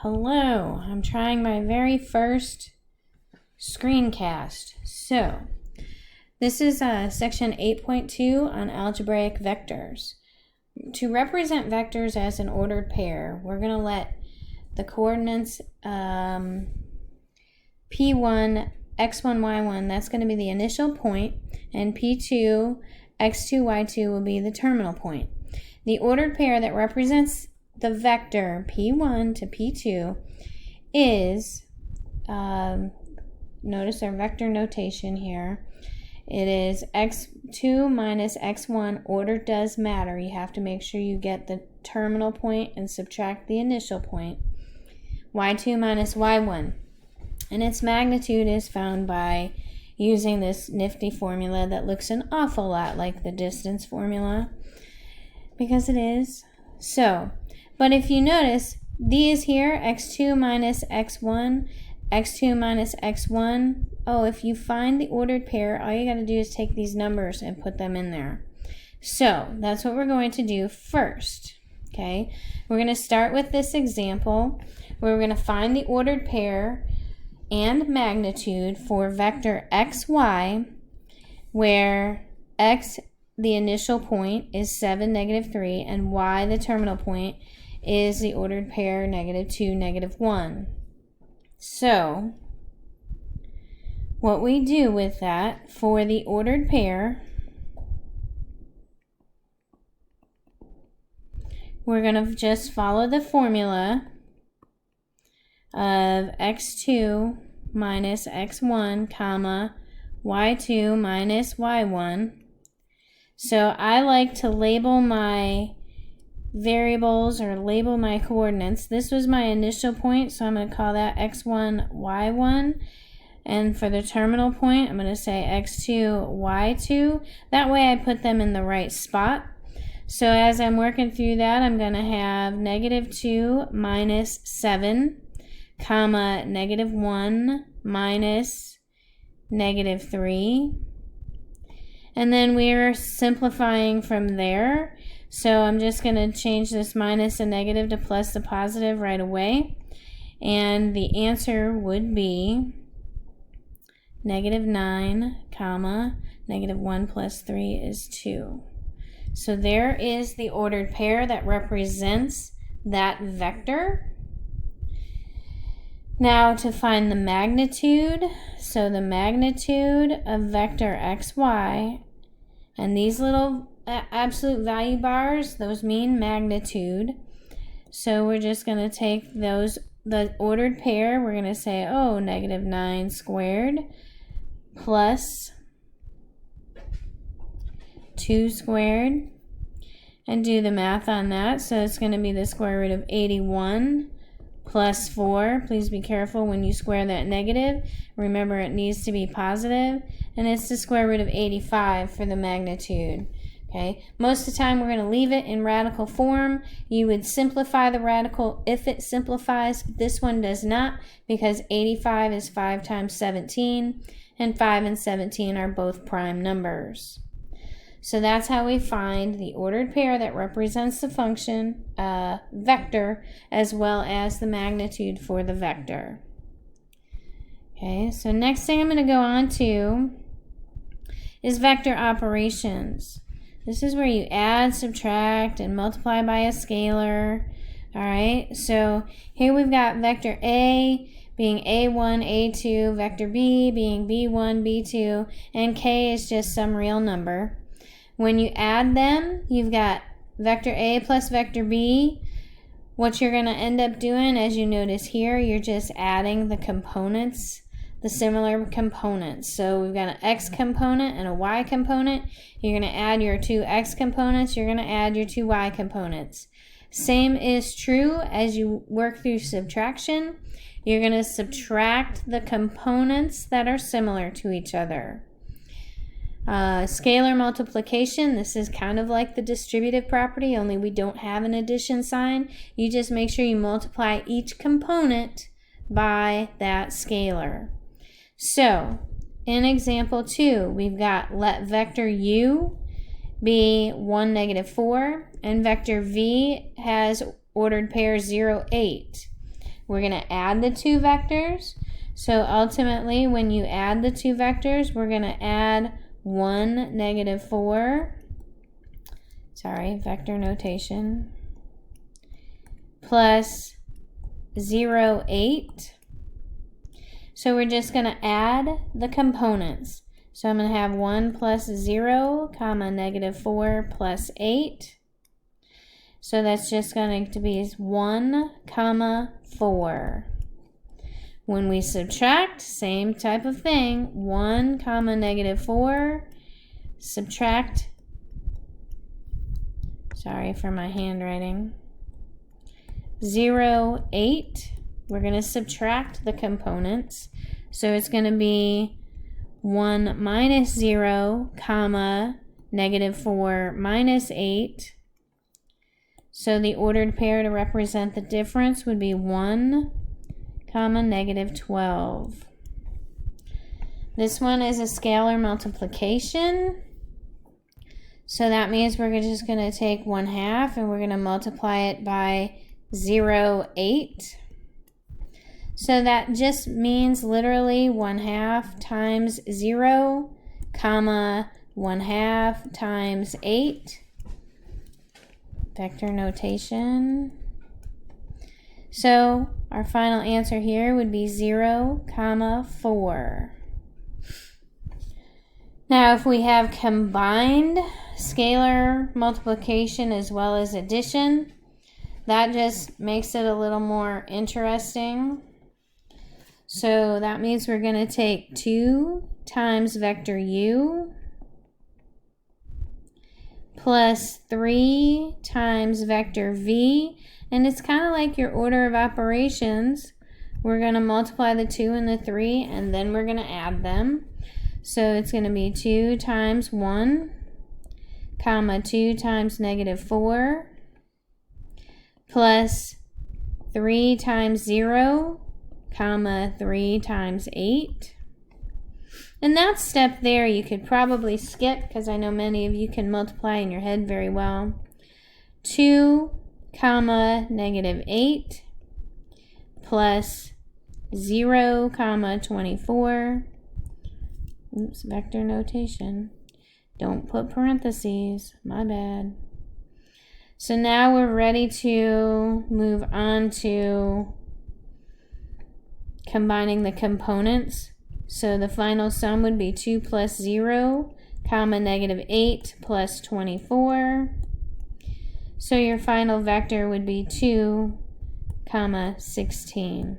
Hello, I'm trying my very first screencast. So, this is section 8.2 on algebraic vectors. To represent vectors as an ordered pair, we're going to let the coordinates P1, X1, Y1, that's going to be the initial point, and P2, X2, Y2 will be the terminal point. The ordered pair that represents the vector P1 to P2 is, notice our vector notation here, it is X2 minus X1. Order does matter. You have to make sure you get the terminal point and subtract the initial point. Y2 minus Y1. And its magnitude is found by using this nifty formula that looks an awful lot like the distance formula, because it is. So, but if you notice, these here, X2 minus X1, X2 minus X1, if you find the ordered pair, all you got to do is take these numbers and put them in there. So, that's what we're going to do first, okay? We're going to start with this example where we're going to find the ordered pair and magnitude for vector xy, where x, the initial point, is 7, -3, and y, the terminal point, is the ordered pair -2, -1. So, what we do with that for the ordered pair, we're going to just follow the formula of x2 minus x1, comma, y2 minus y1. So I like to label my variables or label my coordinates. This was my initial point, so I'm going to call that x1, y1. And for the terminal point, I'm going to say x2, y2. That way I put them in the right spot. So as I'm working through that, I'm going to have -2 minus 7, comma, -1 minus -3. And then we're simplifying from there. So I'm just going to change this minus and negative to plus the positive right away. And the answer would be -9, comma, -1 plus 3 is 2. So there is the ordered pair that represents that vector. Now to find the magnitude, so the magnitude of vector xy, and these little absolute value bars, those mean magnitude. So we're just going to take those, the ordered pair, we're going to say, -9 squared plus 2 squared, and do the math on that. So it's going to be the square root of 81 plus 4. Please be careful when you square that negative. Remember, it needs to be positive, and it's the square root of 85 for the magnitude. Okay, most of the time we're going to leave it in radical form. You would simplify the radical if it simplifies. This one does not, because 85 is 5 times 17, and 5 and 17 are both prime numbers. So that's how we find the ordered pair that represents the function vector, as well as the magnitude for the vector. Okay, so next thing I'm going to go on to is vector operations. This is where you add, subtract, and multiply by a scalar. Alright, so here we've got vector A being A1, A2, vector B being B1, B2, and K is just some real number. When you add them, you've got vector A plus vector B. What you're going to end up doing, as you notice here, you're just adding the components, the similar components. So we've got an X component and a Y component. You're going to add your two X components. You're going to add your two Y components. Same is true as you work through subtraction. You're going to subtract the components that are similar to each other. Scalar multiplication, this is kind of like the distributive property, only we don't have an addition sign. You just make sure you multiply each component by that scalar. So, in example 2, we've got let vector u be 1, -4, and vector v has ordered pair 0, 8. we're going to add the two vectors. So ultimately, when you add the two vectors, we're going to add 1, negative 4. Sorry, vector notation. Plus 0, 8. So we're just going to add the components. So I'm going to have 1 plus 0, comma, negative 4 plus 8. So that's just going to be 1, comma, 4. When we subtract, same type of thing. 1, comma, negative 4. Subtract. Sorry for my handwriting. 0, 8. We're going to subtract the components. So it's going to be 1 minus 0, comma, negative 4 minus 8. So the ordered pair to represent the difference would be 1, comma, negative 12. This one is a scalar multiplication. So that means we're just going to take 1/2 and we're going to multiply it by 0, 8. So that just means literally 1/2 times 0, comma, 1/2 times 8. Vector notation. So our final answer here would be 0, comma, 4. Now if we have combined scalar multiplication as well as addition, that just makes it a little more interesting. So that means we're going to take 2 times vector u plus 3 times vector v. And it's kind of like your order of operations. We're going to multiply the 2 and the 3, and then we're going to add them. So it's going to be 2 times 1, comma, 2 times negative 4, plus 3 times 0, comma, 3 times 8. And that step there you could probably skip because I know many of you can multiply in your head very well. 2, comma, negative 8 plus 0, comma, 24. Oops, vector notation. Don't put parentheses. My bad. So now we're ready to move on to combining the components. So the final sum would be 2 plus 0, comma, negative 8 plus 24. So your final vector would be 2, comma, 16.